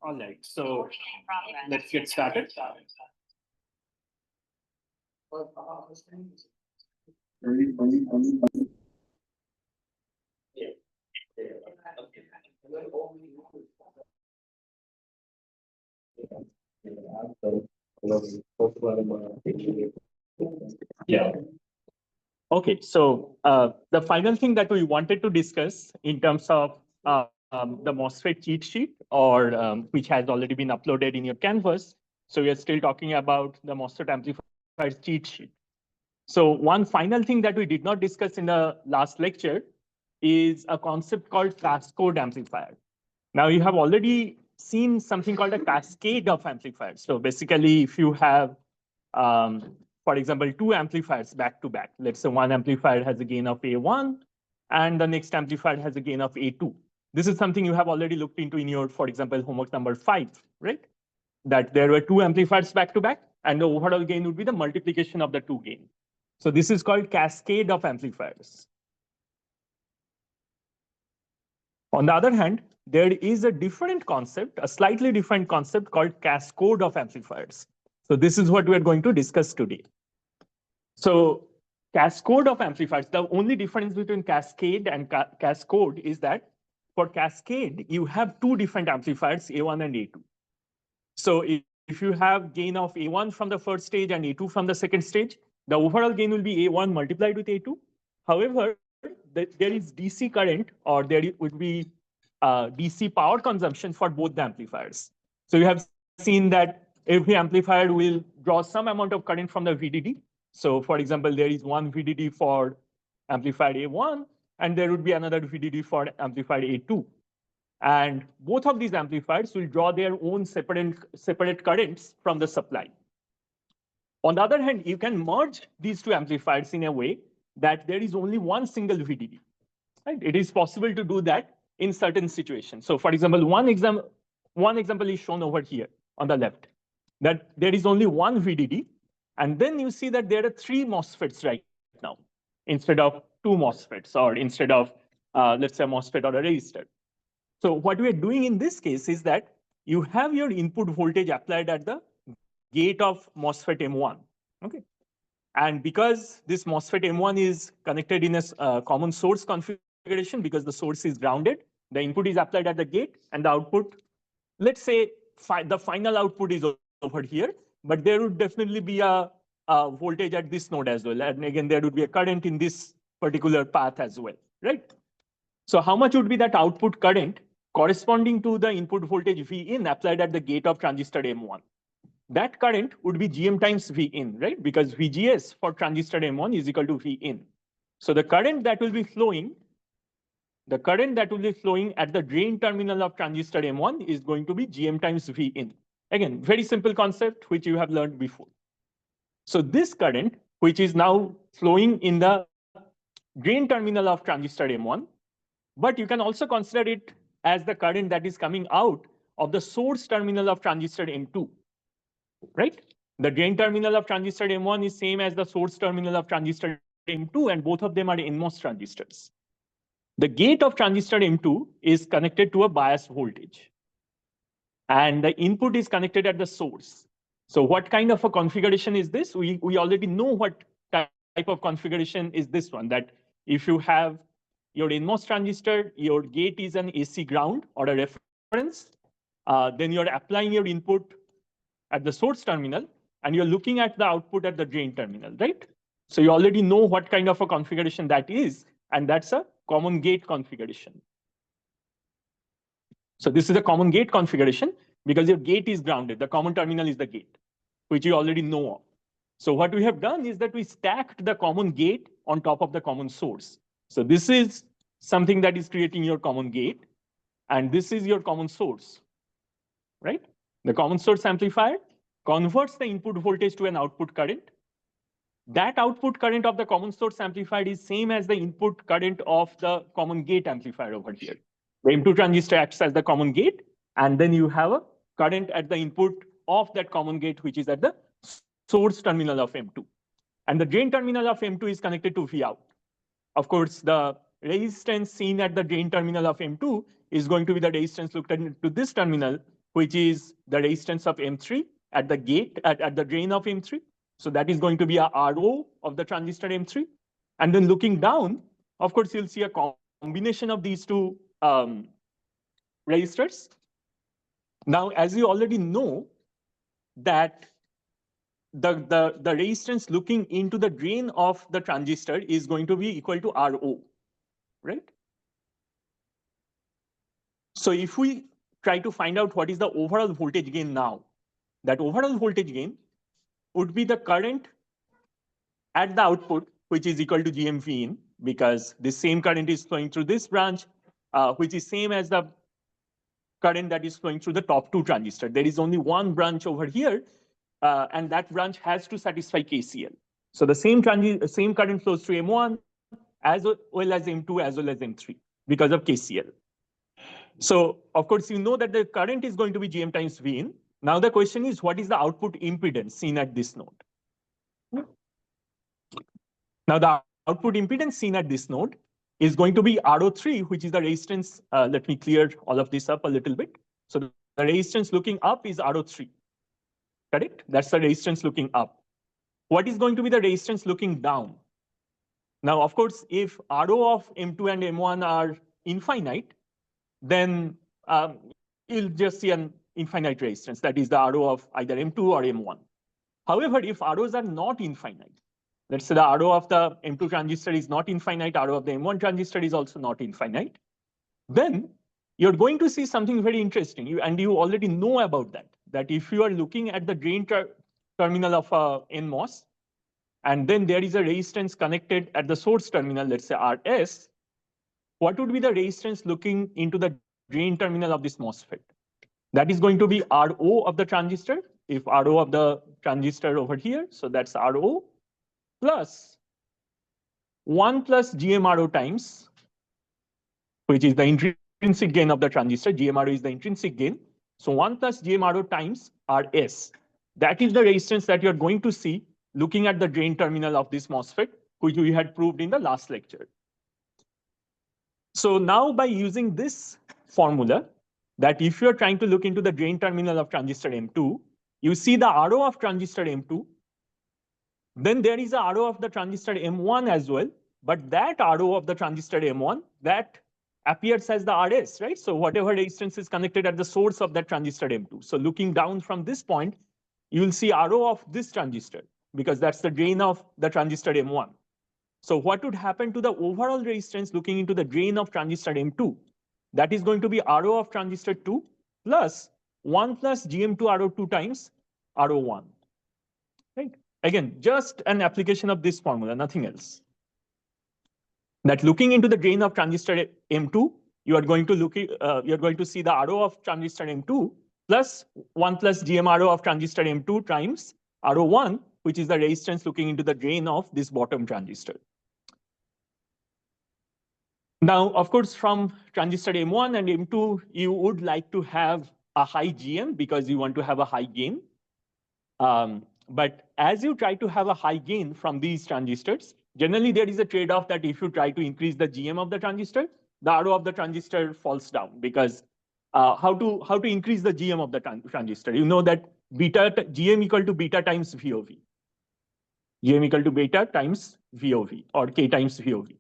All right, so let's get started. Yeah. Okay, so the final thing that we wanted to discuss in terms of the MOSFET cheat sheet, or which has already been uploaded in your Canvas. So we are still talking about the MOSFET amplifier cheat sheet. So one final thing that we did not discuss in the last lecture is a concept called cascade amplifier. Now you have already seen something called a cascade of amplifiers. So basically, if you have for example, two amplifiers back to back. Let's say one amplifier has a gain of A1 and the next amplifier has a gain of A2. This is something you have already looked into in your, for example, homework number 5, right? That there were two amplifiers back to back and the overall gain would be the multiplication of the two gain. So this is called cascade of amplifiers. On the other hand, there is a different concept, a slightly different concept called cascade of amplifiers. So this is what we are going to discuss today. So cascade of amplifiers, the only difference between cascade and cascade is that for cascade, you have two different amplifiers, A1 and A2. So if you have gain of A1 from the first stage and A2 from the second stage, the overall gain will be A1 multiplied with A2. However, there is DC current, or there would be DC power consumption for both the amplifiers. So you have seen that every amplifier will draw some amount of current from the VDD. So for example, there is one VDD for amplifier A1, and there would be another VDD for amplifier A2. And both of these amplifiers will draw their own separate currents from the supply. On the other hand, you can merge these two amplifiers in a way that there is only one single VDD. Right? It is possible to do that in certain situations. So for example, one example is shown over here on the left, that there is only one VDD, and then you see that there are three MOSFETs right now, instead of two MOSFETs, or instead of, let's say, a MOSFET or a resistor. So what we are doing in this case is that you have your input voltage applied at the gate of MOSFET M1. Okay. And because this MOSFET M1 is connected in a common source configuration, because the source is grounded, the input is applied at the gate, and the output, let's say the final output is over here, but there would definitely be a voltage at this node as well. And again, there would be a current in this particular path as well, right? So how much would be that output current corresponding to the input voltage V in applied at the gate of transistor M1? That current would be Gm times V in, right? Because VGS for transistor M1 is equal to V in. So the current that will be flowing at the drain terminal of transistor M1 is going to be Gm times V in. Again, very simple concept, which you have learned before. So this current, which is now flowing in the drain terminal of transistor M1, but you can also consider it as the current that is coming out of the source terminal of transistor M2, right? The drain terminal of transistor M1 is same as the source terminal of transistor M2, and both of them are NMOS transistors. The gate of transistor M2 is connected to a bias voltage, and the input is connected at the source. So what kind of a configuration is this? We already know what type of configuration is this one, that if you have your NMOS transistor, your gate is an AC ground or a reference, then you're applying your input at the source terminal, and you're looking at the output at the drain terminal, right? So you already know what kind of a configuration that is, and that's a common gate configuration. So this is a common gate configuration because your gate is grounded. The common terminal is the gate, which you already know of. So what we have done is that we stacked the common gate on top of the common source. So this is something that is creating your common gate, and this is your common source, right? The common source amplifier converts the input voltage to an output current. That output current of the common source amplifier is same as the input current of the common gate amplifier over here. The M2 transistor acts as the common gate, and then you have a current at the input of that common gate, which is at the source terminal of M2. And the drain terminal of M2 is connected to V out. Of course, the resistance seen at the drain terminal of M2 is going to be the resistance looked into this terminal, which is the resistance of M3 at the gate, at the drain of M3. So that is going to be a RO of the transistor M3. And then looking down, of course, you'll see a combination of these two resistors. Now, as you already know, that the resistance looking into the drain of the transistor is going to be equal to RO, right? So if we try to find out what is the overall voltage gain now, that overall voltage gain would be the current at the output, which is equal to GMV in, because the same current is flowing through this branch, which is same as the current that is flowing through the top two transistors. There is only one branch over here, and that branch has to satisfy KCL. So the same current flows through M1 as well as M2 as well as M3 because of KCL. So of course, you know that the current is going to be GM times V in. Now the question is, what is the output impedance seen at this node? Now the output impedance seen at this node is going to be RO3, which is the resistance. Let me clear all of this up a little bit. So the resistance looking up is RO3, correct? That's the resistance looking up. What is going to be the resistance looking down? Now, of course, if RO of M2 and M1 are infinite, then you'll just see an infinite resistance. That is the RO of either M2 or M1. However, if ROs are not infinite, let's say the RO of the M2 transistor is not infinite, RO of the M1 transistor is also not infinite, then you're going to see something very interesting. And you already know about that if you are looking at the drain terminal of a NMOS, and then there is a resistance connected at the source terminal, let's say RS, what would be the resistance looking into the drain terminal of this MOSFET? That is going to be RO of the transistor, if RO of the transistor over here, so that's RO, plus 1 plus GMRO times, which is the intrinsic gain of the transistor. GMRO is the intrinsic gain. So 1 plus GMRO times RS. That is the resistance that you're going to see looking at the drain terminal of this MOSFET, which we had proved in the last lecture. So now by using this formula, that if you're trying to look into the drain terminal of transistor M2, you see the RO of transistor M2. Then there is a RO of the transistor M1 as well, but that RO of the transistor M1, that appears as the RS, right? So whatever resistance is connected at the source of that transistor M2. So looking down from this point, you will see RO of this transistor, because that's the drain of the transistor M1. So what would happen to the overall resistance looking into the drain of transistor M2? That is going to be RO of transistor 2 plus 1 plus GM2 RO2 times RO1, right? Again, just an application of this formula, nothing else. That looking into the drain of transistor M2, you are going to see the RO of transistor M2 plus 1 plus GM RO of transistor M2 times RO1, which is the resistance looking into the drain of this bottom transistor. Now, of course, from transistor M1 and M2, you would like to have a high GM because you want to have a high gain. But as you try to have a high gain from these transistors, generally there is a trade-off that if you try to increase the GM of the transistor, the RO of the transistor falls down, because how to increase the GM of the transistor? You know that GM equal to beta times VOV. GM equal to beta times VOV or K times VOV.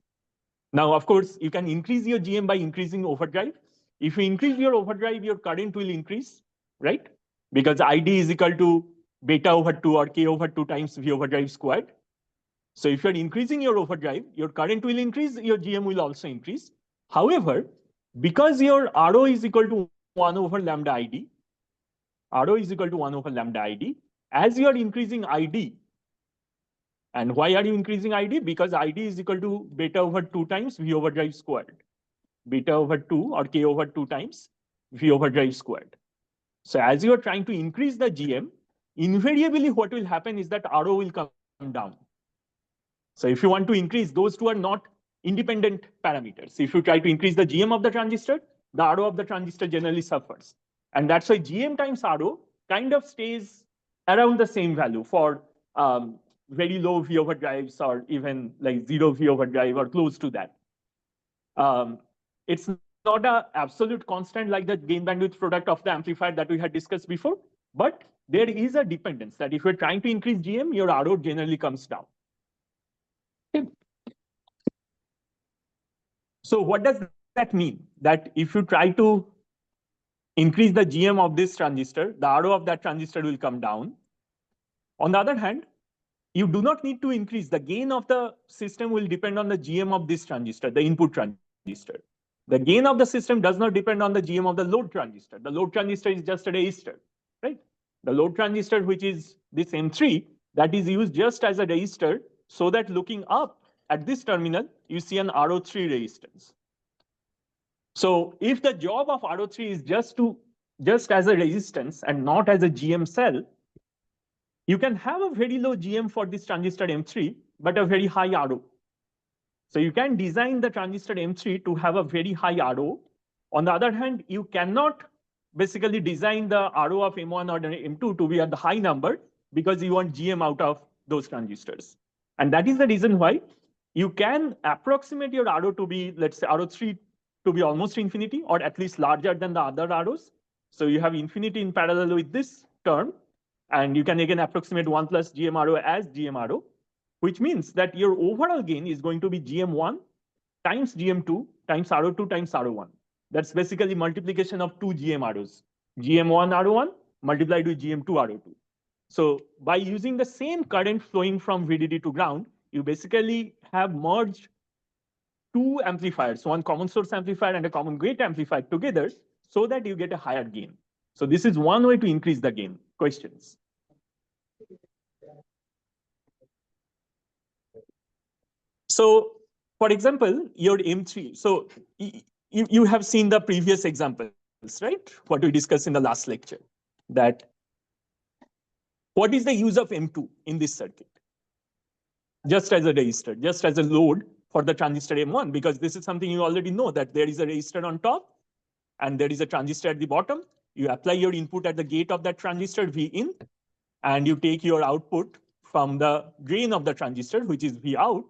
Now, of course, you can increase your GM by increasing overdrive. If you increase your overdrive, your current will increase, right? Because ID is equal to beta over 2 or K over 2 times V overdrive squared. So if you're increasing your overdrive, your current will increase, your GM will also increase. However, because your RO is equal to 1 over lambda ID, RO is equal to 1 over lambda ID, as you are increasing ID, and why are you increasing ID? Because ID is equal to beta over 2 times V overdrive squared. Beta over 2 or K over 2 times V overdrive squared. So as you are trying to increase the GM, invariably what will happen is that RO will come down. So if you want to increase, those two are not independent parameters. If you try to increase the GM of the transistor, the RO of the transistor generally suffers. And that's why GM times RO kind of stays around the same value for very low V overdrives or even like 0 V overdrive or close to that. It's not an absolute constant like the gain bandwidth product of the amplifier that we had discussed before, but there is a dependence that if you're trying to increase GM, your RO generally comes down. Okay. So what does that mean? That if you try to increase the GM of this transistor, the RO of that transistor will come down. On the other hand, you do not need to increase. The gain of the system will depend on the GM of this transistor, the input transistor. The gain of the system does not depend on the GM of the load transistor. The load transistor is just a resistor, right? The load transistor, which is this M3, that is used just as a resistor so that looking up at this terminal, you see an RO3 resistance. So if the job of RO3 is just as a resistance and not as a GM cell, you can have a very low GM for this transistor M3, but a very high RO. So you can design the transistor M3 to have a very high RO. On the other hand, you cannot basically design the RO of M1 or M2 to be at the high number because you want GM out of those transistors. And that is the reason why you can approximate your RO to be, let's say, RO3 to be almost infinity or at least larger than the other ROs. So you have infinity in parallel with this term. And you can again approximate 1 plus GMRO as GMRO, which means that your overall gain is going to be GM1 times GM2 times RO2 times RO1. That's basically multiplication of two GMROs, GM1 RO1 multiplied with GM2 RO2. So by using the same current flowing from VDD to ground, you basically have merged two amplifiers, one common source amplifier and a common gate amplifier together so that you get a higher gain. So this is one way to increase the gain. Questions? So for example, your M3, so you have seen the previous examples, right? What we discussed in the last lecture, that what is the use of M2 in this circuit? Just as a resistor, just as a load for the transistor M1, because this is something you already know, that there is a resistor on top and there is a transistor at the bottom. You apply your input at the gate of that transistor, V in, and you take your output from the drain of the transistor, which is V out.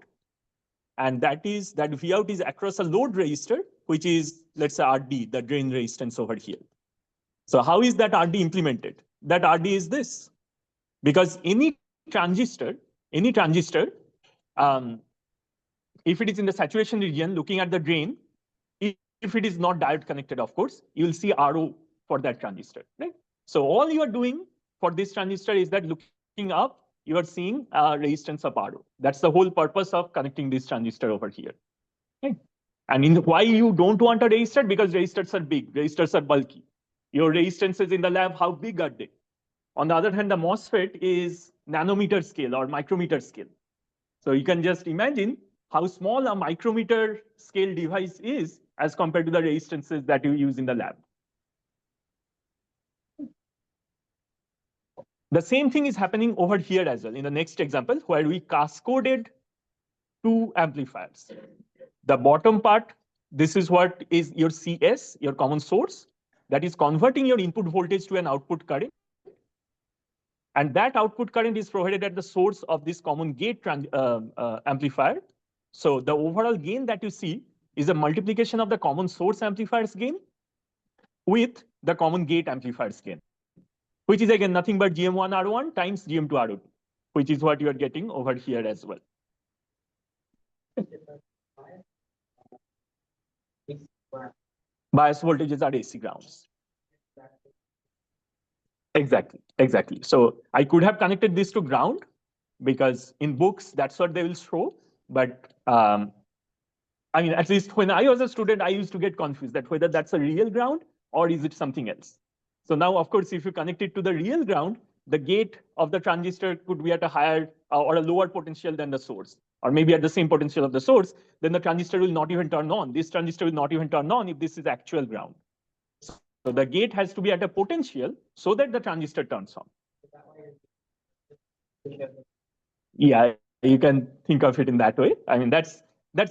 And that V out is across a load resistor, which is, let's say, RD, the drain resistance over here. So how is that RD implemented? That RD is this. Because any transistor, if it is in the saturation region, looking at the drain, if it is not diode connected, of course, you will see RO for that transistor, right? So all you are doing for this transistor is that looking up, you are seeing a resistance of RO. That's the whole purpose of connecting this transistor over here. Okay? And why you don't want a resistor? Because resistors are big, resistors are bulky. Your resistances in the lab, how big are they? On the other hand, the MOSFET is nanometer scale or micrometer scale. So you can just imagine how small a micrometer scale device is as compared to the resistances that you use in the lab. The same thing is happening over here as well in the next example, where we cascaded two amplifiers. The bottom part, this is what is your CS, your common source, that is converting your input voltage to an output current. And that output current is provided at the source of this common gate amplifier. So the overall gain that you see is a multiplication of the common source amplifier's gain with the common gate amplifier's gain, which is again nothing but GM1 R1 times GM2 R2, which is what you are getting over here as well. Bias voltages are AC grounds. Exactly. So I could have connected this to ground because in books, that's what they will show. But I mean, at least when I was a student, I used to get confused that whether that's a real ground or is it something else. So now, of course, if you connect it to the real ground, the gate of the transistor could be at a higher or a lower potential than the source, or maybe at the same potential of the source, then the transistor will not even turn on. This transistor will not even turn on if this is actual ground. So the gate has to be at a potential so that the transistor turns on. Yeah, you can think of it in that way. I mean, that's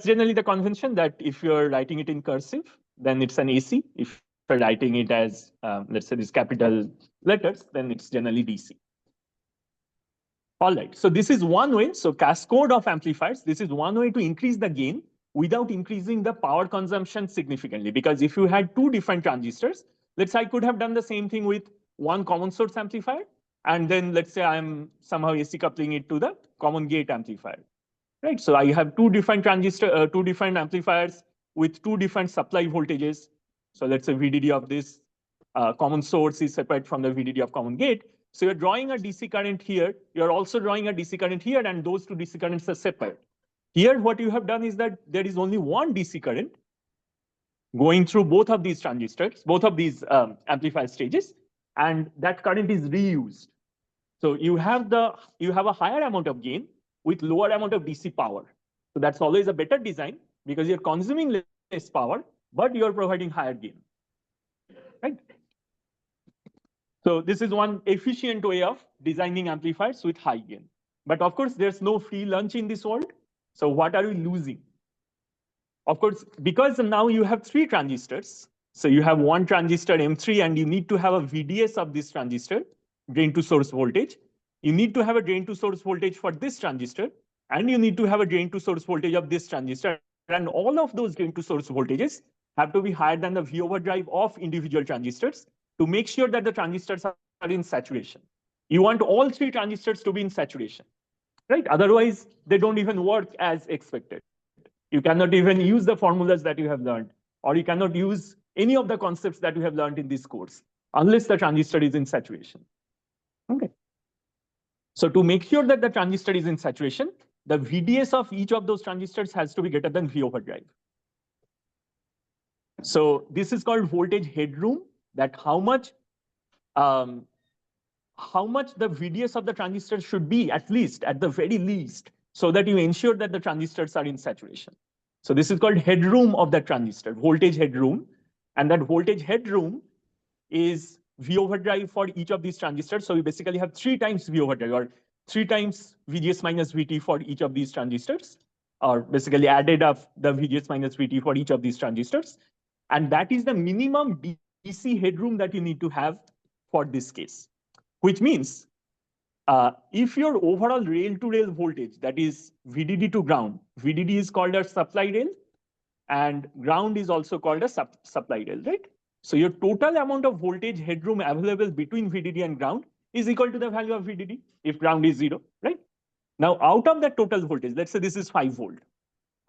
generally the convention, that if you're writing it in cursive, then it's an AC. If you're writing it as, let's say, these capital letters, then it's generally DC. All right, so this is one way. So cascade of amplifiers, this is one way to increase the gain without increasing the power consumption significantly. Because if you had two different transistors, let's say I could have done the same thing with one common source amplifier, and then let's say I'm somehow AC coupling it to the common gate amplifier, right? So I have two different two different amplifiers with two different supply voltages. So let's say VDD of this common source is separate from the VDD of common gate. So you're drawing a DC current here. You're also drawing a DC current here, and those two DC currents are separate. Here, what you have done is that there is only one DC current going through both of these transistors, both of these amplifier stages, and that current is reused. So you have a higher amount of gain with lower amount of DC power. So that's always a better design because you're consuming less power, but you're providing higher gain, right? So this is one efficient way of designing amplifiers with high gain. But of course, there's no free lunch in this world. So what are we losing? Of course, because now you have three transistors. So you have one transistor M3, and you need to have a VDS of this transistor, drain to source voltage. You need to have a drain to source voltage for this transistor, and you need to have a drain to source voltage of this transistor. And all of those drain to source voltages have to be higher than the V overdrive of individual transistors to make sure that the transistors are in saturation. You want all three transistors to be in saturation, right? Otherwise, they don't even work as expected. You cannot even use the formulas that you have learned, or you cannot use any of the concepts that you have learned in this course unless the transistor is in saturation. Okay. So to make sure that the transistor is in saturation, the VDS of each of those transistors has to be greater than V overdrive. So this is called voltage headroom, that how much the VDS of the transistor should be, at least, at the very least, so that you ensure that the transistors are in saturation. So this is called headroom of the transistor, voltage headroom. And that voltage headroom is V overdrive for each of these transistors. So we basically have 3 times V overdrive, or 3 times VGS minus VT for each of these transistors, or basically added up the VGS minus VT for each of these transistors. And that is the minimum DC headroom that you need to have for this case, which means if your overall rail-to-rail voltage, that is VDD to ground, VDD is called a supply rail, and ground is also called a supply rail, right? So your total amount of voltage headroom available between VDD and ground is equal to the value of VDD if ground is 0, right? Now, out of that total voltage, let's say this is 5 volt.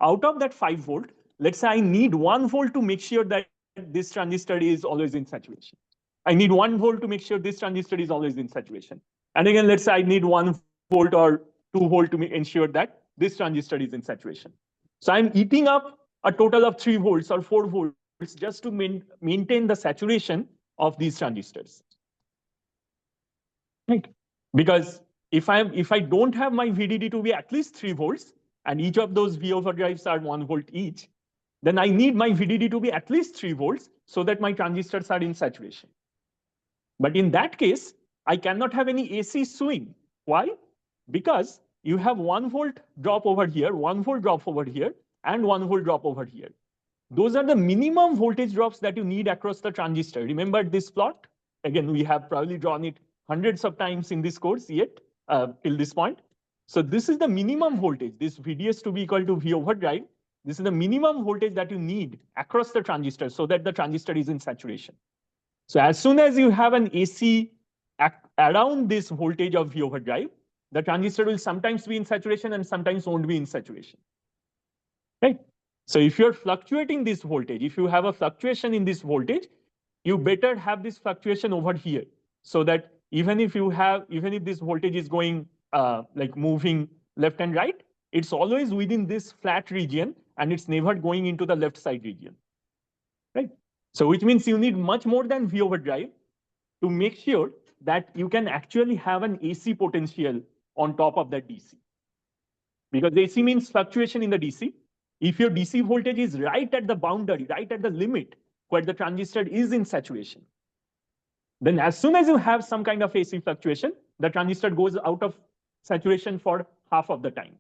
Out of that 5 volt, let's say I need 1 volt to make sure that this transistor is always in saturation. I need 1 volt to make sure this transistor is always in saturation. And again, let's say I need 1 volt or 2 volt to ensure that this transistor is in saturation. So I'm eating up a total of 3 volts or 4 volts just to maintain the saturation of these transistors, right? Because if I don't have my VDD to be at least 3 volts, and each of those V overdrives are 1 volt each, then I need my VDD to be at least 3 volts so that my transistors are in saturation. But in that case, I cannot have any AC swing. Why? Because you have 1 volt drop over here, 1 volt drop over here, and 1 volt drop over here. Those are the minimum voltage drops that you need across the transistor. Remember this plot? Again, we have probably drawn it hundreds of times in this course yet, till this point. So this is the minimum voltage, this VDS to be equal to V overdrive. This is the minimum voltage that you need across the transistor so that the transistor is in saturation. So as soon as you have an AC around this voltage of V overdrive, the transistor will sometimes be in saturation and sometimes won't be in saturation, right? So if you're fluctuating this voltage, if you have a fluctuation in this voltage, you better have this fluctuation over here so that even if this voltage is going like moving left and right, it's always within this flat region and it's never going into the left side region, right? So which means you need much more than V overdrive to make sure that you can actually have an AC potential on top of that DC. Because AC means fluctuation in the DC. If your DC voltage is right at the boundary, right at the limit where the transistor is in saturation, then as soon as you have some kind of AC fluctuation, the transistor goes out of saturation for half of the time,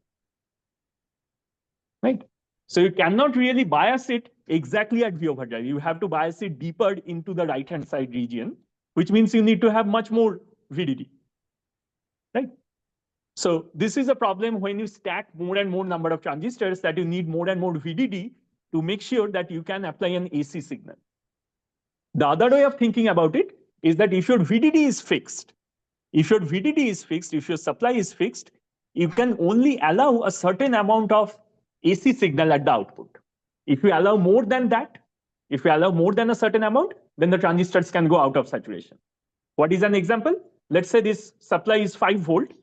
right? So you cannot really bias it exactly at V overdrive. You have to bias it deeper into the right-hand side region, which means you need to have much more VDD, right? So this is a problem when you stack more and more number of transistors that you need more and more VDD to make sure that you can apply an AC signal. The other way of thinking about it is that if your VDD is fixed, if your supply is fixed, you can only allow a certain amount of AC signal at the output. If you allow more than that, if you allow more than a certain amount, then the transistors can go out of saturation. What is an example? Let's say this supply is 5 volt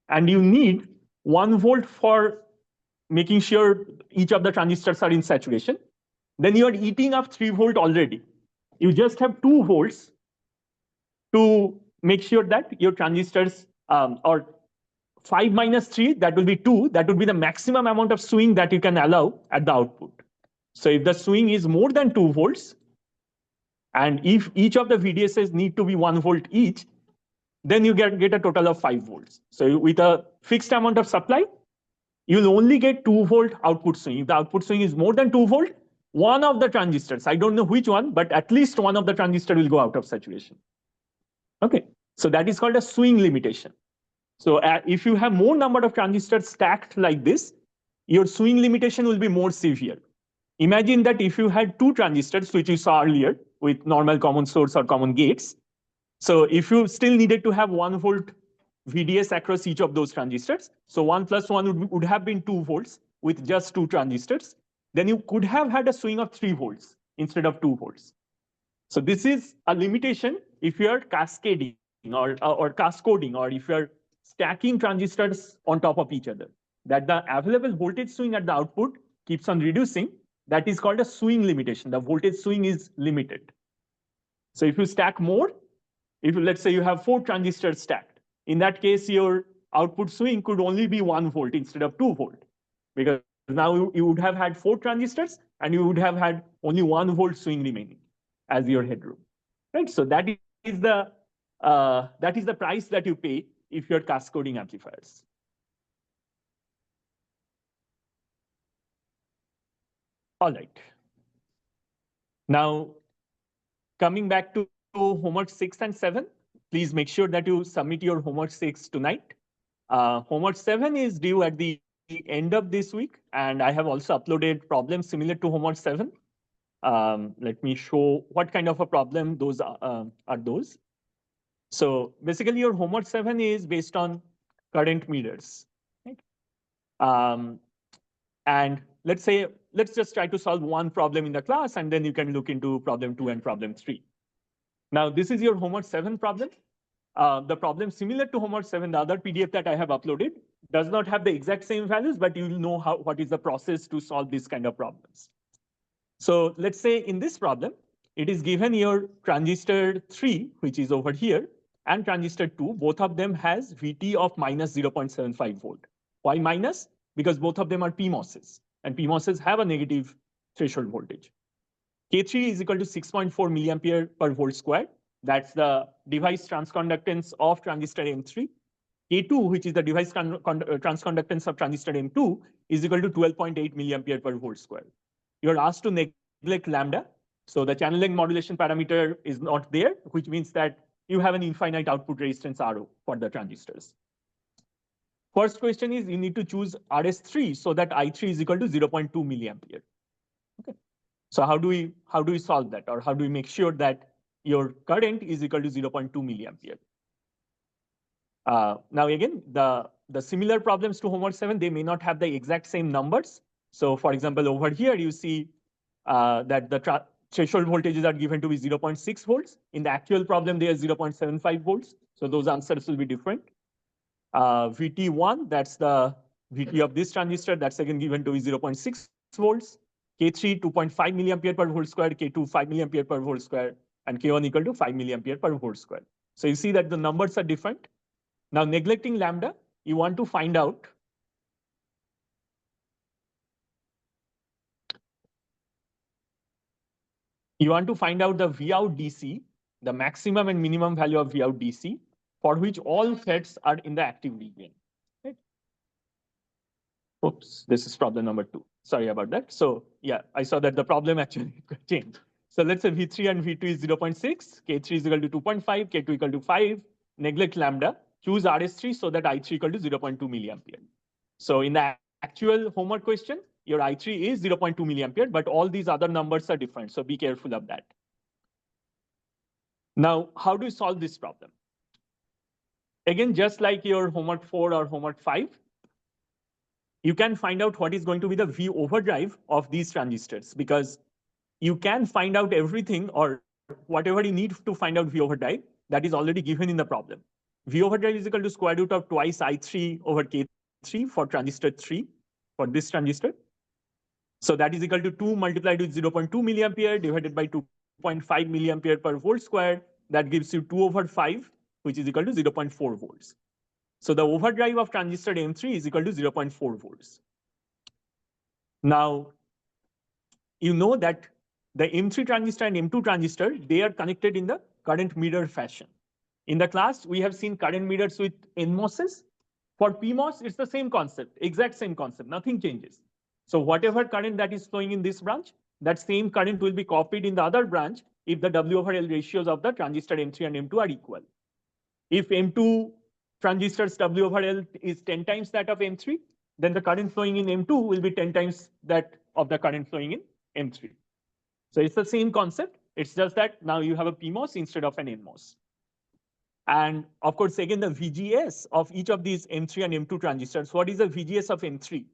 and you need 1 volt for making sure each of the transistors are in saturation. Then you are eating up 3 volt already. You just have 2 volts to make sure that your transistors or 5 minus 3, that will be 2. That would be the maximum amount of swing that you can allow at the output. So if the swing is more than 2 volts, and if each of the VDSs need to be 1 volt each, then you get a total of 5 volts. So with a fixed amount of supply, you'll only get 2 volt output swing. If the output swing is more than 2 volt, one of the transistors, I don't know which one, but at least one of the transistors will go out of saturation. Okay, so that is called a swing limitation. So if you have more number of transistors stacked like this, your swing limitation will be more severe. Imagine that if you had 2 transistors, which you saw earlier with normal common source or common gates. So if you still needed to have 1 volt VDS across each of those transistors, so 1 plus 1 would have been 2 volts with just 2 transistors, then you could have had a swing of 3 volts instead of 2 volts. So this is a limitation if you are cascading or cascoding, or if you are stacking transistors on top of each other, that the available voltage swing at the output keeps on reducing. That is called a swing limitation. The voltage swing is limited. So if you stack more, if let's say you have 4 transistors stacked, in that case, your output swing could only be 1 volt instead of 2 volt, because now you would have had 4 transistors and you would have had only 1 volt swing remaining as your headroom, right? So that is the price that you pay if you're cascading amplifiers. All right. Now, coming back to homework 6 and 7, please make sure that you submit your homework 6 tonight. Homework 7 is due at the end of this week, and I have also uploaded problems similar to homework 7. Let me show what kind of a problem those are those. So basically, your homework 7 is based on current meters. Right? And let's just try to solve one problem in the class, and then you can look into problem 2 and problem 3. Now, this is your homework 7 problem. The problem similar to homework 7, the other PDF that I have uploaded, does not have the exact same values, but you will know what is the process to solve this kind of problems. So let's say in this problem, it is given your transistor 3, which is over here, and transistor 2, both of them has VT of minus 0.75 volt. Why minus? Because both of them are PMOSes, and PMOSes have a negative threshold voltage. K3 is equal to 6.4 milliampere per volt square. That's the device transconductance of transistor M3. K2, which is the device transconductance of transistor M2, is equal to 12.8 milliampere per volt square. You're asked to neglect lambda. So the channel length modulation parameter is not there, which means that you have an infinite output resistance RO for the transistors. First question is you need to choose RS3 so that I3 is equal to 0.2 milliampere. Okay. So how do we solve that, or how do we make sure that your current is equal to 0.2 milliampere? Now again, the similar problems to homework 7, they may not have the exact same numbers. So for example, over here you see that the threshold voltages are given to be 0.6 volts. In the actual problem, they are 0.75 volts. So those answers will be different. VT1, that's the VT of this transistor, that's again given to be 0.6 volts. K3, 2.5 milliampere per volt square, K2, 5 milliampere per volt square, and K1 equal to 5 milliampere per volt square. So you see that the numbers are different. Now, neglecting lambda, you want to find out the Vout DC, the maximum and minimum value of Vout DC, for which all FETs are in the active region. Right? Oops, this is problem number 2. Sorry about that. So yeah, I saw that the problem actually changed. So let's say V3 and V2 is 0.6, K3 is equal to 2.5, K2 equal to 5, neglect lambda. choose RS3 so that I3 equal to 0.2 milliampere. So in the actual homework question, your I3 is 0.2 milliampere, but all these other numbers are different. So be careful of that. Now, how do you solve this problem? Again, just like your homework 4 or homework 5, you can find out what is going to be the V overdrive of these transistors, because you can find out everything or whatever you need to find out V overdrive that is already given in the problem. V overdrive is equal to square root of twice I3 over K3 for transistor 3 for this transistor. So that is equal to 2 multiplied with 0.2 milliampere divided by 2.5 milliampere per volt square. That gives you 2 over 5, which is equal to 0.4 volts. So the overdrive of transistor M3 is equal to 0.4 volts. Now, you know that the M3 transistor and M2 transistor, they are connected in the current mirror fashion. In the class, we have seen current mirrors with NMOSes. For PMOS, it's the same concept, exact same concept, nothing changes. So whatever current that is flowing in this branch, that same current will be copied in the other branch if the W over L ratios of the transistor M3 and M2 are equal. If M2 transistors W over L is 10 times that of M3, then the current flowing in M2 will be 10 times that of the current flowing in M3. So it's the same concept. It's just that now you have a PMOS instead of an NMOS. And of course, again, the VGS of each of these M3 and M2 transistors, what is the VGS of M3?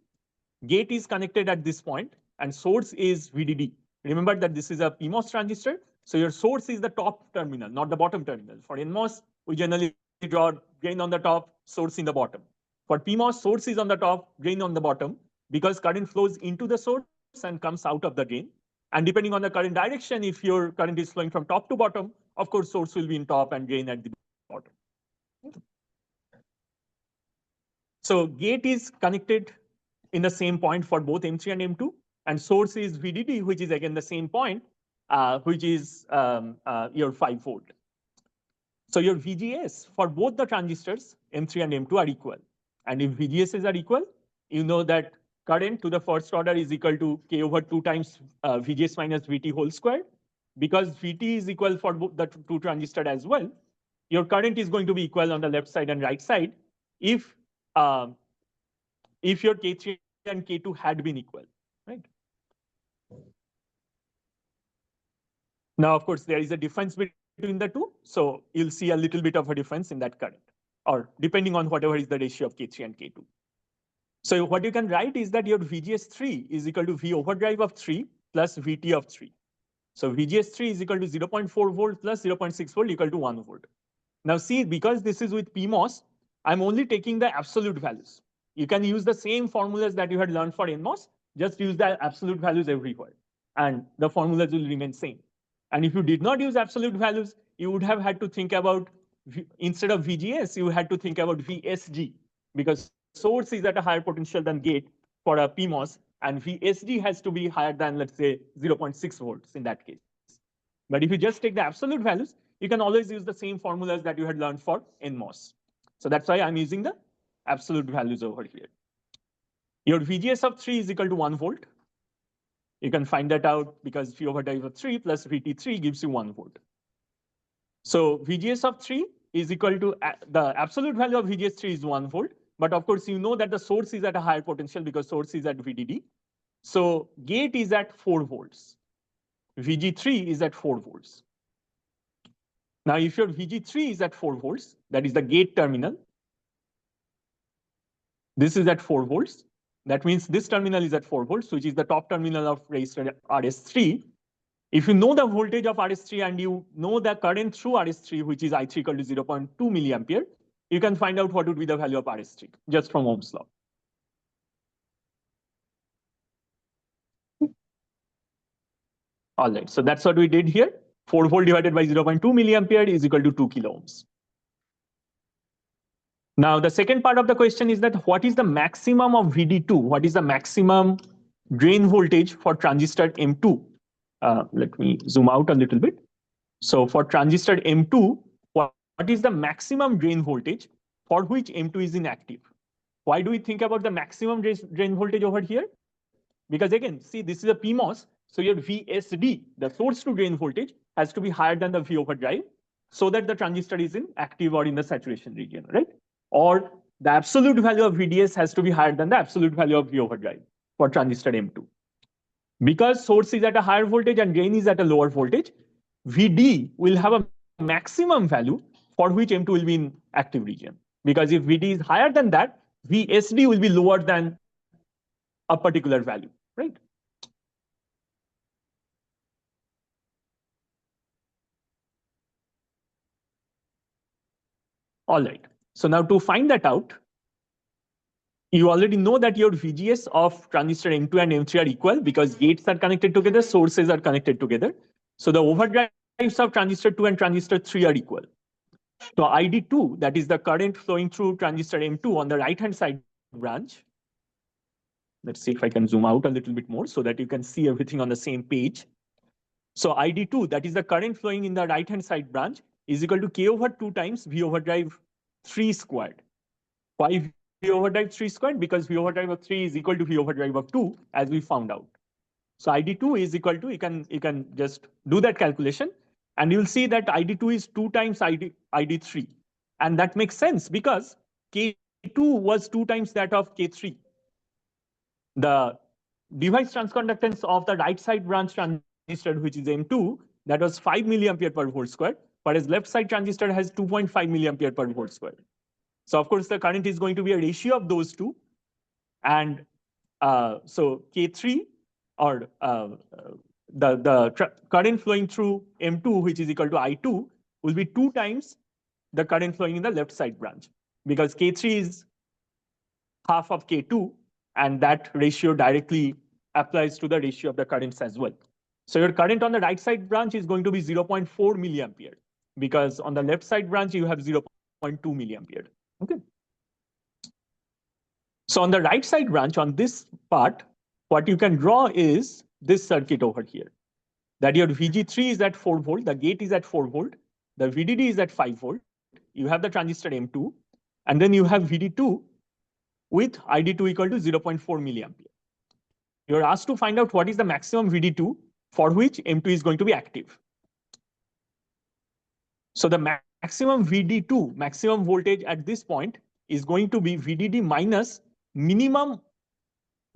Gate is connected at this point and source is VDD. Remember that this is a PMOS transistor. So your source is the top terminal, not the bottom terminal. For NMOS, we generally draw drain on the top, source in the bottom. For PMOS, source is on the top, drain on the bottom, because current flows into the source and comes out of the drain. And depending on the current direction, if your current is flowing from top to bottom, of course, source will be in top and drain at the bottom. So gate is connected in the same point for both M3 and M2, and source is VDD, which is again the same point, which is your 5 volt. So your VGS for both the transistors, M3 and M2, are equal. And if VGSs are equal, you know that current to the first order is equal to K over 2 times VGS minus VT whole square. Because VT is equal for both the two transistors as well, your current is going to be equal on the left side and right side if your K3 and K2 had been equal, right? Now, of course, there is a difference between the two. So you'll see a little bit of a difference in that current, or depending on whatever is the ratio of K3 and K2. So what you can write is that your VGS3 is equal to V overdrive of 3 plus VT of 3. So VGS3 is equal to 0.4 volt plus 0.6 volt equal to 1 volt. Now see, because this is with PMOS, I'm only taking the absolute values. You can use the same formulas that you had learned for NMOS, just use the absolute values everywhere, and the formulas will remain same. And if you did not use absolute values, you would have had to think about, instead of VGS, you had to think about VSG, because source is at a higher potential than gate for a PMOS, and VSG has to be higher than, let's say, 0.6 volts in that case. But if you just take the absolute values, you can always use the same formulas that you had learned for NMOS. So that's why I'm using the absolute values over here. Your VGS of 3 is equal to 1 volt. You can find that out because V overdrive of 3 plus VT3 gives you 1 volt. So VGS of 3 is equal to, the absolute value of VGS3 is 1 volt. But of course, you know that the source is at a higher potential because source is at VDD. So gate is at 4 volts. VG3 is at 4 volts. Now, if your VG3 is at 4 volts, that is the gate terminal, this is at 4 volts. That means this terminal is at 4 volts, which is the top terminal of resistor RS3. If you know the voltage of RS3 and you know the current through RS3, which is I3 equal to 0.2 milliampere, you can find out what would be the value of RS3 just from Ohm's law. All right, so that's what we did here. 4 volt divided by 0.2 milliampere is equal to 2 kilo ohms. Now, the second part of the question is that what is the maximum of VD2? What is the maximum drain voltage for transistor M2? Let me zoom out a little bit. So for transistor M2, what is the maximum drain voltage for which M2 is inactive? Why do we think about the maximum drain voltage over here? Because again, see, this is a PMOS. So your VSD, the source to drain voltage, has to be higher than the V overdrive. so that the transistor is in active or in the saturation region, right? Or the absolute value of VDS has to be higher than the absolute value of V overdrive for transistor M2. Because source is at a higher voltage and drain is at a lower voltage, VD will have a maximum value for which M2 will be in active region. Because if VD is higher than that, VSD will be lower than a particular value, right? All right. So now to find that out, you already know that your VGS of transistor M2 and M3 are equal because gates are connected together, sources are connected together. So the overdrives of transistor 2 and transistor 3 are equal. So ID2, that is the current flowing through transistor M2 on the right-hand side branch. Let's see if I can zoom out a little bit more so that you can see everything on the same page. So ID2, that is the current flowing in the right-hand side branch, is equal to K over 2 times V overdrive 3 squared. Why V overdrive 3 squared? Because V overdrive of 3 is equal to V overdrive of 2, as we found out. So ID2 is equal to, you can just do that calculation, and you'll see that ID2 is 2 times ID3. And that makes sense because K2 was 2 times that of K3. The device transconductance of the right side branch transistor, which is M2, that was 5 milliampere per volt square, whereas left side transistor has 2.5 milliampere per volt square. So of course, the current is going to be a ratio of those two. And so K3 or the current flowing through M2, which is equal to I2, will be 2 times the current flowing in the left side branch because K3 is half of K2, and that ratio directly applies to the ratio of the currents as well. So your current on the right side branch is going to be 0.4 milliampere because on the left side branch, you have 0.2 milliampere. Okay. So on the right side branch, on this part, what you can draw is this circuit over here. That your VG3 is at 4 volt, the gate is at 4 volt, the VDD is at 5 volt, you have the transistor M2, and then you have VD2 with ID2 equal to 0.4 milliampere. You're asked to find out what is the maximum VD2 for which M2 is going to be active. So the maximum VD2, maximum voltage at this point, is going to be VDD minus minimum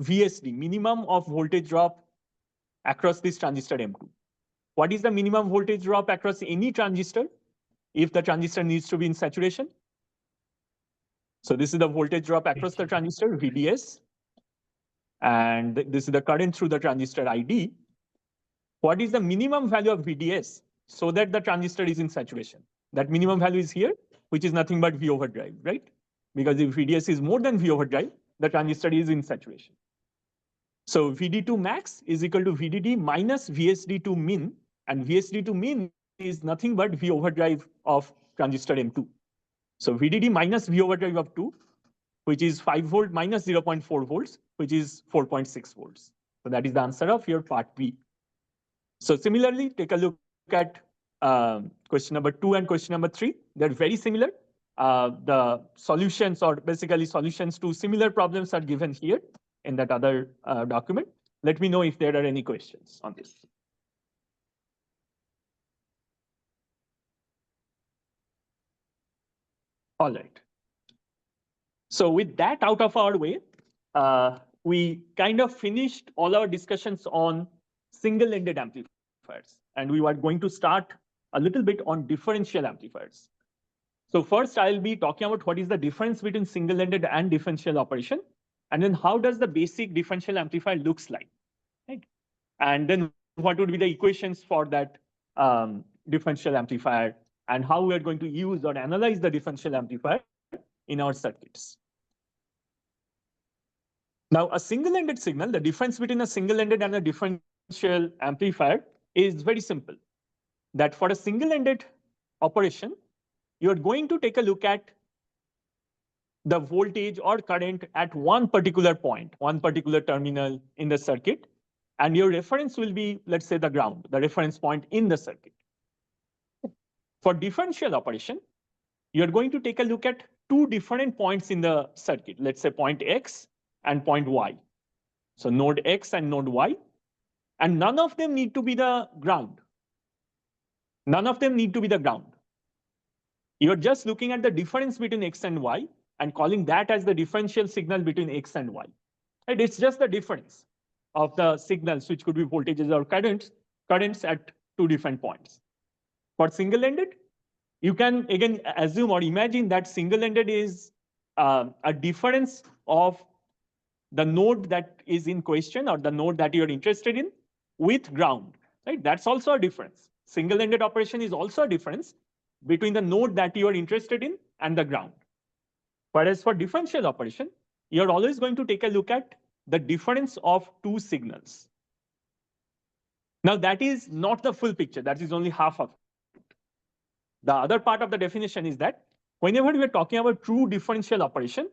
VSD, minimum of voltage drop across this transistor M2. What is the minimum voltage drop across any transistor if the transistor needs to be in saturation? So this is the voltage drop across the transistor, VDS. And this is the current through the transistor ID. What is the minimum value of VDS so that the transistor is in saturation? That minimum value is here, which is nothing but V overdrive, right? Because if VDS is more than V overdrive, the transistor is in saturation. So VD2 max is equal to VDD minus VSD2 min, and VSD2 min is nothing but V overdrive of transistor M2. So VDD minus V overdrive of 2, which is 5 volt minus 0.4 volts, which is 4.6 volts. So that is the answer of your part B. So similarly, take a look at question number 2 and question number 3. They're very similar. The solutions, or basically solutions to similar problems, are given here in that other document. Let me know if there are any questions on this. All right. So with that out of our way, we kind of finished all our discussions on single-ended amplifiers, and we were going to start a little bit on differential amplifiers. So first, I'll be talking about what is the difference between single-ended and differential operation, and then how does the basic differential amplifier looks like, right? And then what would be the equations for that differential amplifier, and how we are going to use or analyze the differential amplifier in our circuits. Now, a single-ended signal, the difference between a single-ended and a differential amplifier is very simple. That for a single-ended operation, you're going to take a look at the voltage or current at one particular point, one particular terminal in the circuit, and your reference will be, let's say, the ground, the reference point in the circuit. For differential operation, you're going to take a look at two different points in the circuit, let's say point X and point Y. So node X and node Y, and none of them need to be the ground. None of them need to be the ground. You're just looking at the difference between X and Y and calling that as the differential signal between X and Y. Right? It's just the difference of the signals, which could be voltages or currents at two different points. For single-ended, you can again assume or imagine that single-ended is a difference of the node that is in question or the node that you're interested in with ground, right? That's also a difference. Single-ended operation is also a difference between the node that you are interested in and the ground. Whereas for differential operation, you're always going to take a look at the difference of two signals. Now, that is not the full picture. That is only half of it. The other part of the definition is that whenever we are talking about true differential operation,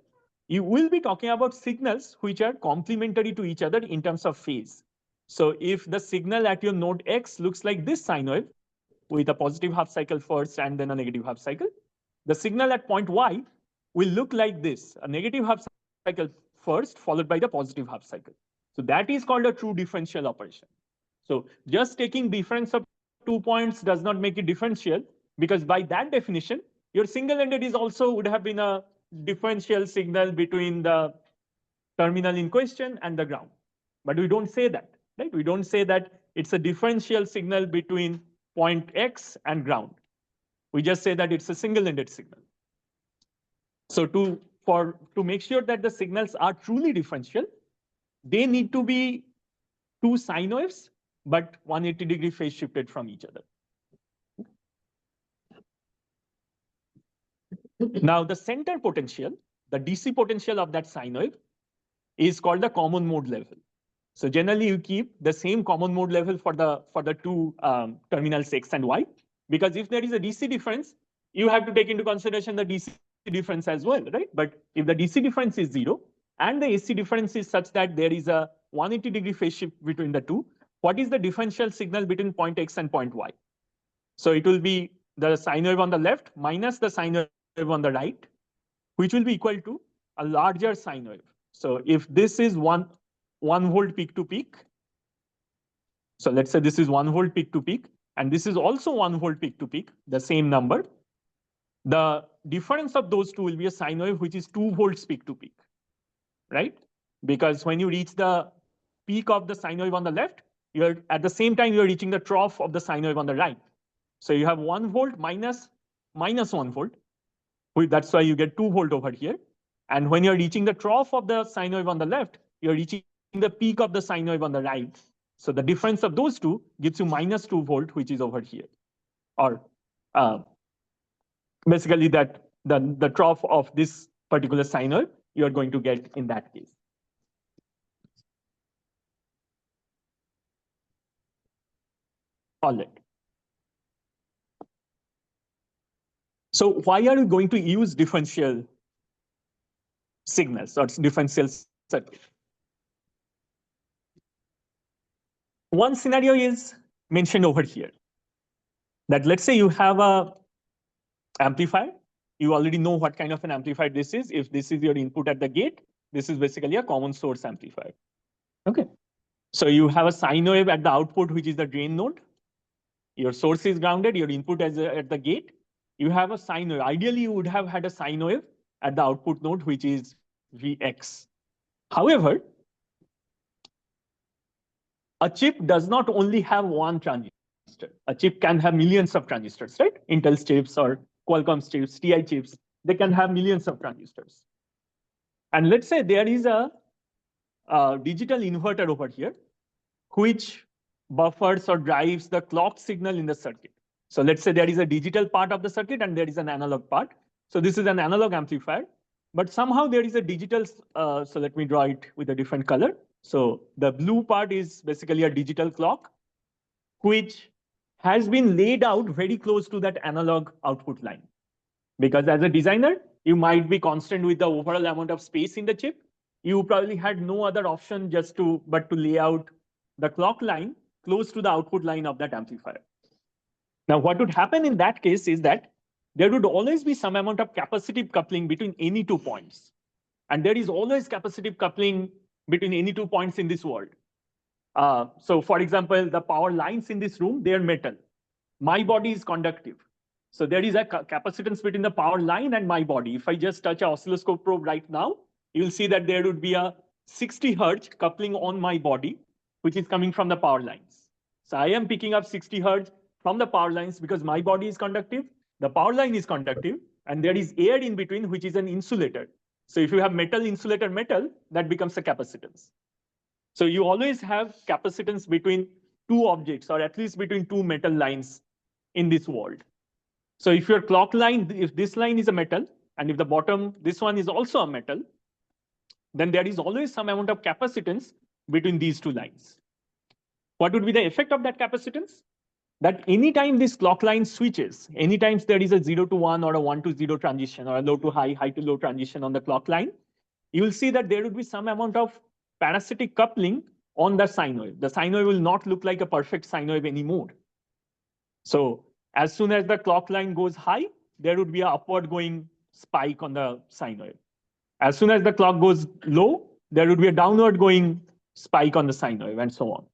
you will be talking about signals which are complementary to each other in terms of phase. So if the signal at your node X looks like this sine wave with a positive half cycle first and then a negative half cycle, the signal at point Y will look like this, a negative half cycle first followed by the positive half cycle. So that is called a true differential operation. So just taking difference of 2 points does not make it differential, because by that definition, your single-ended is also would have been a differential signal between the terminal in question and the ground. But we don't say that, right? We don't say that it's a differential signal between point X and ground. We just say that it's a single-ended signal. So to make sure that the signals are truly differential, they need to be two sine waves, but 180-degree phase shifted from each other. Now, the center potential, the DC potential of that sine wave, is called the common mode level. So generally, you keep the same common mode level for the two terminals X and Y, because if there is a DC difference, you have to take into consideration the DC difference as well, right? But if the DC difference is 0 and the AC difference is such that there is a 180-degree phase shift between the two, what is the differential signal between point X and point Y? So it will be the sine wave on the left minus the sine wave on the right, which will be equal to a larger sine wave. So if this is one volt peak to peak, so let's say this is 1 volt peak to peak, and this is also 1 volt peak to peak, the same number, the difference of those two will be a sine wave which is 2 volts peak to peak, right? Because when you reach the peak of the sine wave on the left, you're at the same time you're reaching the trough of the sine wave on the right. So you have 1 volt minus 1 volt. That's why you get 2 volt over here. And when you're reaching the trough of the sine wave on the left, you're reaching the peak of the sine wave on the right. So the difference of those two gives you minus 2 volt, which is over here. Or basically that the trough of this particular sine wave you're going to get in that case. All right. So why are we going to use differential signals or differential circuit? One scenario is mentioned over here, that let's say you have a amplifier. You already know what kind of an amplifier this is. If this is your input at the gate, this is basically a common source amplifier. Okay. So you have a sine wave at the output, which is the drain node. Your source is grounded, your input is at the gate. You have a sine wave. Ideally, you would have had a sine wave at the output node, which is Vx. However, a chip does not only have one transistor. A chip can have millions of transistors, right? Intel's chips or Qualcomm's chips, TI chips, they can have millions of transistors. And let's say there is a digital inverter over here, which buffers or drives the clock signal in the circuit. So let's say there is a digital part of the circuit and there is an analog part. So this is an analog amplifier, but somehow there is a digital, so let me draw it with a different color. So the blue part is basically a digital clock, which has been laid out very close to that analog output line. Because as a designer, you might be constant with the overall amount of space in the chip. You probably had no other option but to lay out the clock line close to the output line of that amplifier. Now, what would happen in that case is that there would always be some amount of capacitive coupling between any 2 points. And there is always capacitive coupling between any 2 points in this world. So for example, the power lines in this room, they're metal. My body is conductive. So there is a capacitance between the power line and my body. If I just touch an oscilloscope probe right now, you'll see that there would be a 60 hertz coupling on my body, which is coming from the power lines. So I am picking up 60 hertz from the power lines because my body is conductive, the power line is conductive, and there is air in between, which is an insulator. So if you have metal, insulator, metal, that becomes a capacitance. So you always have capacitance between two objects, or at least between two metal lines in this world. So if your clock line, if this line is a metal, and if the bottom, this one is also a metal, then there is always some amount of capacitance between these two lines. What would be the effect of that capacitance? That anytime this clock line switches, anytime there is a 0 to 1 or a 1 to 0 transition or a low to high, high to low transition on the clock line, you will see that there would be some amount of parasitic coupling on the sine wave. The sine wave will not look like a perfect sine wave anymore. So as soon as the clock line goes high, there would be an upward going spike on the sine wave. As soon as the clock goes low, there would be a downward going spike on the sine wave, and so on.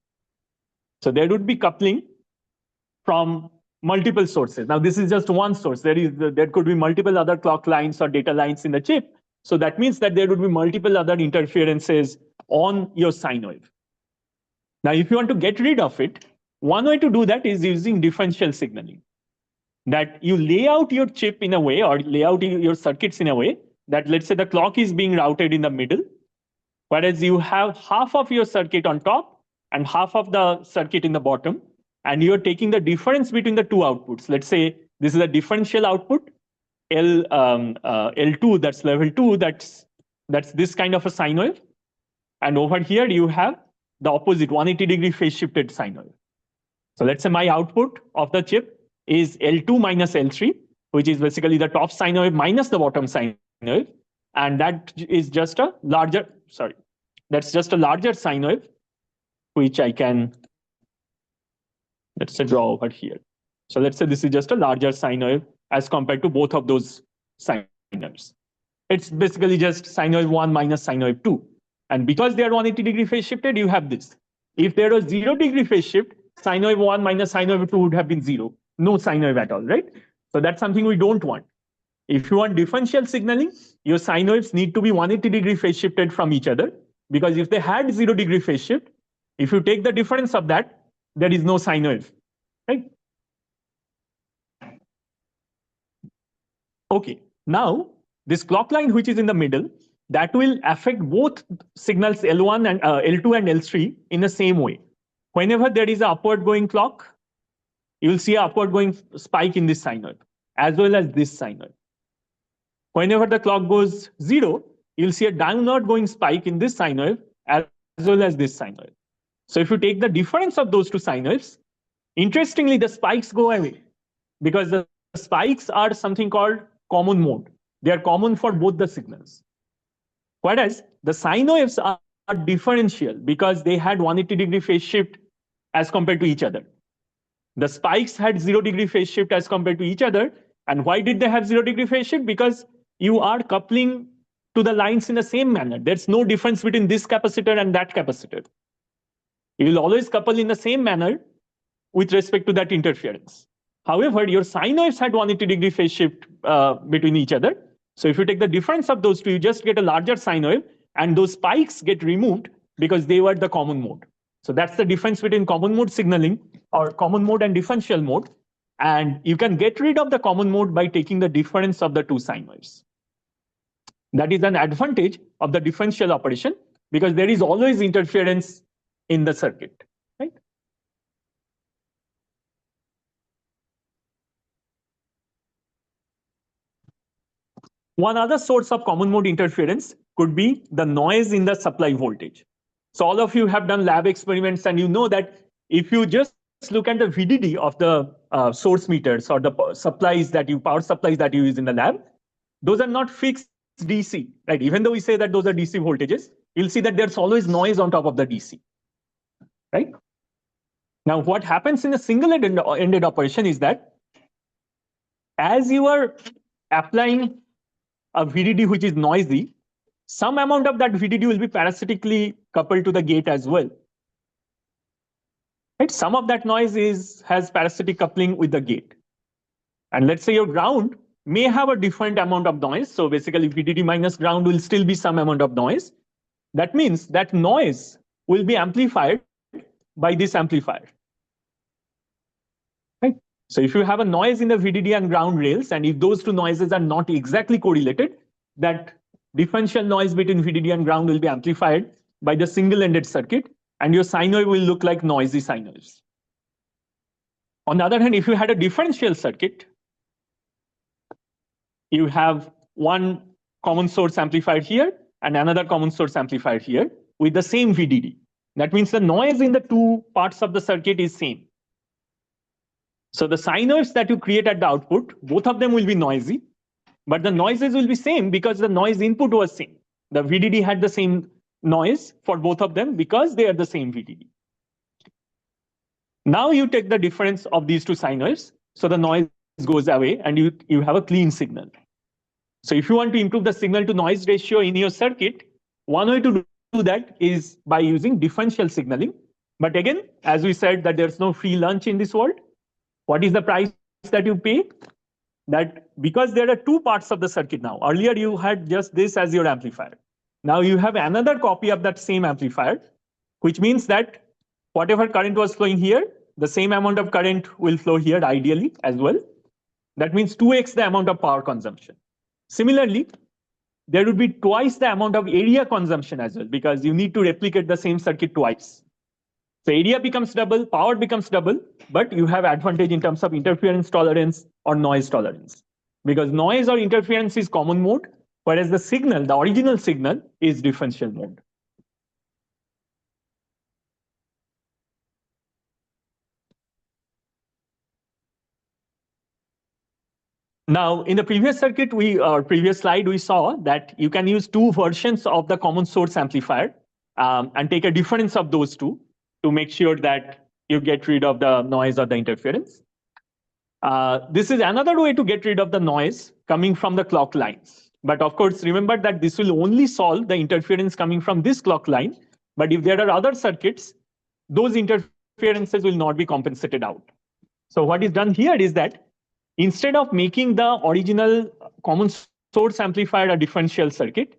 So there would be coupling from multiple sources. Now, this is just one source. There could be multiple other clock lines or data lines in the chip. So that means that there would be multiple other interferences on your sine wave. Now, if you want to get rid of it, one way to do that is using differential signaling. That you lay out your chip in a way, or lay out your circuits in a way, that let's say the clock is being routed in the middle, whereas you have half of your circuit on top and half of the circuit in the bottom, and you're taking the difference between the two outputs. Let's say this is a differential output, L2, that's level 2, that's this kind of a sine wave. And over here you have the opposite, 180-degree phase shifted sine wave. So let's say my output of the chip is L2 minus L3, which is basically the top sine wave minus the bottom sine wave. And that is just a larger, that's just a larger sine wave, which I can, let's say, draw over here. So let's say this is just a larger sine wave as compared to both of those sine waves. It's basically just sine wave 1 minus sine wave 2. And because they are 180-degree phase shifted, you have this. If there was 0-degree phase shift, sine wave 1 minus sine wave 2 would have been 0. No sine wave at all, right? So that's something we don't want. If you want differential signaling, your sine waves need to be 180-degree phase shifted from each other, because if they had 0-degree phase shift, if you take the difference of that, there is no sine wave, right? Okay, now this clock line which is in the middle, that will affect both signals L1 and L2 and L3 in the same way. Whenever there is an upward going clock, you will see an upward going spike in this sine wave, as well as this sine wave. Whenever the clock goes 0, you'll see a downward going spike in this sine wave, as well as this sine wave. So if you take the difference of those two sine waves, interestingly, the spikes go away, because the spikes are something called common mode. They are common for both the signals. Whereas the sine waves are differential because they had 180-degree phase shift as compared to each other. The spikes had 0-degree phase shift as compared to each other. And why did they have 0-degree phase shift? Because you are coupling to the lines in the same manner. There's no difference between this capacitor and that capacitor. You will always couple in the same manner with respect to that interference. However, your sine waves had 180-degree phase shift between each other. So if you take the difference of those two, you just get a larger sine wave, and those spikes get removed because they were the common mode. So that's the difference between common mode signaling, or common mode and differential mode. And you can get rid of the common mode by taking the difference of the two sine waves. That is an advantage of the differential operation, because there is always interference in the circuit, right? One other source of common mode interference could be the noise in the supply voltage. So all of you have done lab experiments, and you know that if you just look at the VDD of the source meters or the power supplies that you use in the lab, those are not fixed DC, right? Even though we say that those are DC voltages, you'll see that there's always noise on top of the DC, right? Now, what happens in a single-ended operation is that as you are applying a VDD which is noisy, some amount of that VDD will be parasitically coupled to the gate as well. Right? Some of that noise has parasitic coupling with the gate. And let's say your ground may have a different amount of noise. So basically VDD minus ground will still be some amount of noise. That means that noise will be amplified by this amplifier. Right? So if you have a noise in the VDD and ground rails, and if those two noises are not exactly correlated, that differential noise between VDD and ground will be amplified by the single-ended circuit, and your sine wave will look like noisy sine waves. On the other hand, if you had a differential circuit, you have one common source amplifier here and another common source amplifier here with the same VDD. That means the noise in the two parts of the circuit is same. So the sine waves that you create at the output, both of them will be noisy, but the noises will be same because the noise input was same. The VDD had the same noise for both of them because they are the same VDD. Now you take the difference of these two sine waves, so the noise goes away and you have a clean signal. So if you want to improve the signal to noise ratio in your circuit, one way to do that is by using differential signaling. But again, as we said, that there's no free lunch in this world. What is the price that you pay? That because there are two parts of the circuit now. Earlier you had just this as your amplifier. Now you have another copy of that same amplifier, which means that whatever current was flowing here, the same amount of current will flow here ideally as well. That means 2x the amount of power consumption. Similarly, there would be twice the amount of area consumption as well, because you need to replicate the same circuit twice. So area becomes double, power becomes double, but you have advantage in terms of interference tolerance or noise tolerance. Because noise or interference is common mode, whereas the signal, the original signal, is differential mode. Now, in the previous circuit, previous slide, we saw that you can use two versions of the common source amplifier and take a difference of those two to make sure that you get rid of the noise or the interference. This is another way to get rid of the noise coming from the clock lines. But of course, remember that this will only solve the interference coming from this clock line. But if there are other circuits, those interferences will not be compensated out. So what is done here is that instead of making the original common source amplifier a differential circuit,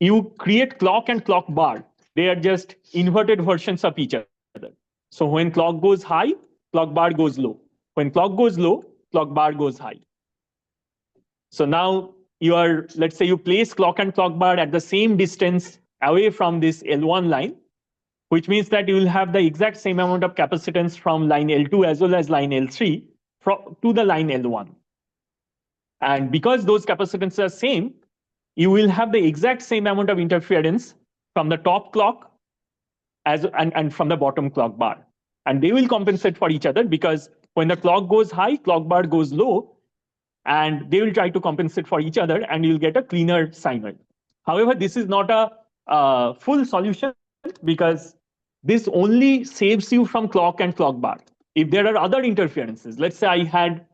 you create clock and clock bar. They are just inverted versions of each other. So when clock goes high, clock bar goes low. When clock goes low, clock bar goes high. So now let's say you place clock and clock bar at the same distance away from this L1 line, which means that you will have the exact same amount of capacitance from line L2 as well as line L3 to the line L1. And because those capacitances are same, you will have the exact same amount of interference from the top clock and from the bottom clock bar. And they will compensate for each other because when the clock goes high, clock bar goes low, and they will try to compensate for each other, and you'll get a cleaner sine wave. However, this is not a full solution because this only saves you from clock and clock bar. If there are other interferences, let's say I had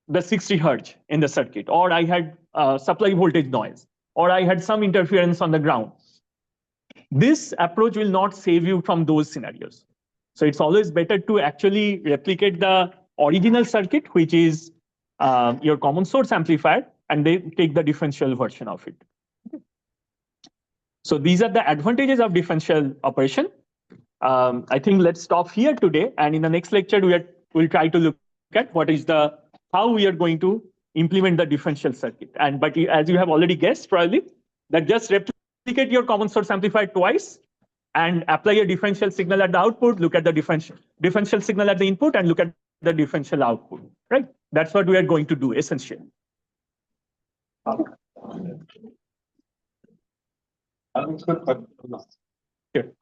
the 60 hertz in the circuit, or I had supply voltage noise, or I had some interference on the ground, this approach will not save you from those scenarios. So it's always better to actually replicate the original circuit, which is your common source amplifier, and they take the differential version of it. Okay. So these are the advantages of differential operation. I think let's stop here today, and in the next lecture we'll try to look at how we are going to implement the differential circuit. But as you have already guessed, probably, that just replicate your common source amplifier twice and apply a differential signal at the output, look at the differential signal at the input, and look at the differential output. Right? That's what we are going to do essentially. Sure.